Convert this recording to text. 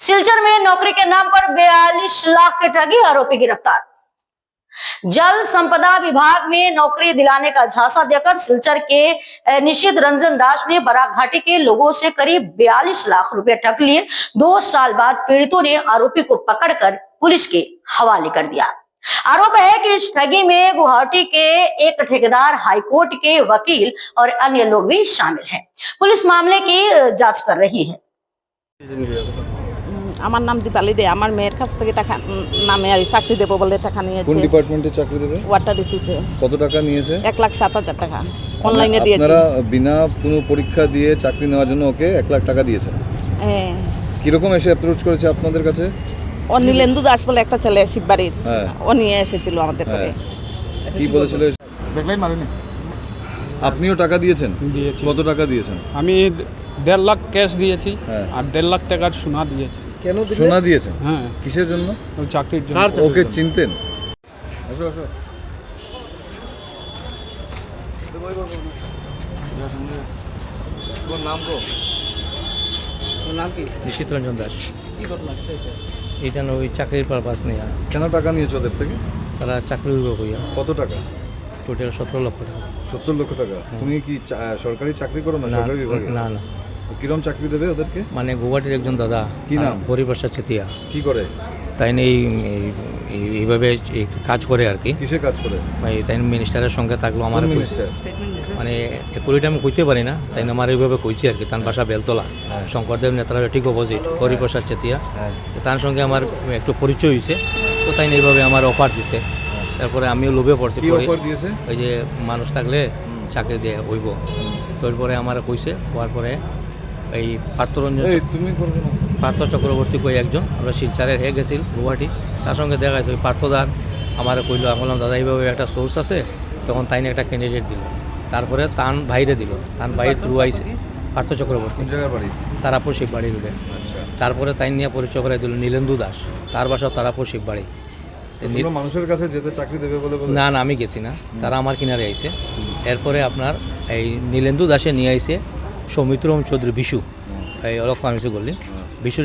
सिलचर में नौकरी के नाम पर 42 लाख के ठगी आरोपी गिरफ्तार। जल संपदा विभाग में नौकरी दिलाने का झांसा देकर सिलचर के निशित रंजन दास ने बराक घाटी के लोगों से करीब 42 लाख रुपए ठग लिए। 2 साल बाद पीड़ितों ने आरोपी को पकड़कर पुलिस के हवाले कर दिया। आरोप है कि इस ठगी में गुवाहाटी के एक ठेकेदार, हाईकोर्ट के वकील और अन्य लोग भी शामिल हैं। पुलिस मामले की जांच कर रही है। আমার নাম দীপালি দে। আমার মেয়ের কাছ থেকে টাকা নামে আর চাকরি দেবো বলে টাকা নিয়েছে। কোন ডিপার্টমেন্টে চাকরি দেবে? ওয়াটার রিসোর্সে। কত টাকা নিয়েছে? 1,07,000 টাকা অনলাইনে দিয়েছে। আপনারা বিনা কোনো পরীক্ষা দিয়ে চাকরি নেওয়ার জন্য ওকে 1 লাখ টাকা দিয়েছেন? হ্যাঁ। কি রকম এসে অ্যাপ্রোচ করেছে আপনাদের কাছে? ও নীলেন্দু দাস বলে একটা ছেলে শিববাড়ির, হ্যাঁ, ও নিয়ে এসেছিল আমাদের করে। কি বলেছিল? দেখলাই মারেনি। আপনিও টাকা দিয়েছেন? দিয়েছি। কত টাকা দিয়েছেন? আমি 1.5 লাখ ক্যাশ দিয়েছি, হ্যাঁ, আর 1.5 লাখ টাকার সোনা দিয়েছি। কেন সোনা দিয়েছেন? হ্যাঁ। কিসের জন্য? ওই চাকরির জন্য। ওকে চিনতেন? আসো আসো। তোর নাম তো? তোর নাম কি? নিশিত রঞ্জন দাস। কি ঘটনা ঘটেছে? এটা ওই চাকরির পারপাস নেই। কেন টাকা নিয়েছো ওদের থেকে? তারা চাকরি কইয়া কত টাকা? টোটাল 17 লক্ষ টাকা। 70 লক্ষ টাকা। তুমি কি সরকারি চাকরি করো না? না সরকারি বিভাগে? না না, তো কিরকম চাকরি দেবে ওদেরকে? মানে গুয়াহাটির একজন দাদা, কি নাম? হরিপ্রসাদ চেতিয়া। কি করে? তাই এইভাবে কাজ করে আর কি। কিসে কাজ করে? তাই মিনিস্টারের সঙ্গে থাকলো আমার মিনিস্টার মানে একুরিটা আমি কইতে পারি না, তাই আমার এইভাবে কইছি আর কি। তার বাসা বেলতলা, শঙ্করদেব নেতারা ঠিক অপোজিট, হরিপ্রসাদ চেতিয়া। তার সঙ্গে আমার একটু পরিচয় হয়েছে, তো তাই এইভাবে আমার অফার দিছে। তারপরে আমিও লোভে পড়ছি। ওই যে মানুষ থাকলে চাকরি দিয়ে হইব, তারপরে আমার কইছে। হওয়ার পরে এই পার্থ চক্রবর্তী কই একজন, আমরা শিলচারের হয়ে গেছিল গুয়াহাটি, তার সঙ্গে দেখা গেছে। ওই পার্থদার আমার কইলো, আমি বললাম দাদা এইভাবে একটা সোর্স আছে, তখন তাই একটা ক্যান্ডিডেট দিল। তারপরে তান বাইরে দিল, তান বাইরে থ্রু আইসে পার্থ চক্রবর্তী। তারাপুর শিববাড়ি রোডে। তারপরে তাই নিয়ে পরিচয় করে দিল নীলেন্দু দাস, তার বাসা তারাপুর শিববাড়ি। মানুষের কাছে যেতে চাকরি দেবে বলে? না না, আমি গেছি না, তারা আমার কিনারে আইছে। এরপরে আপনার এই নীলেন্দু দাসে নিয়ে আইছে সৌমিত্র চৌধুরী বিশু, এই অলক্ষ আমি বললি বিশুর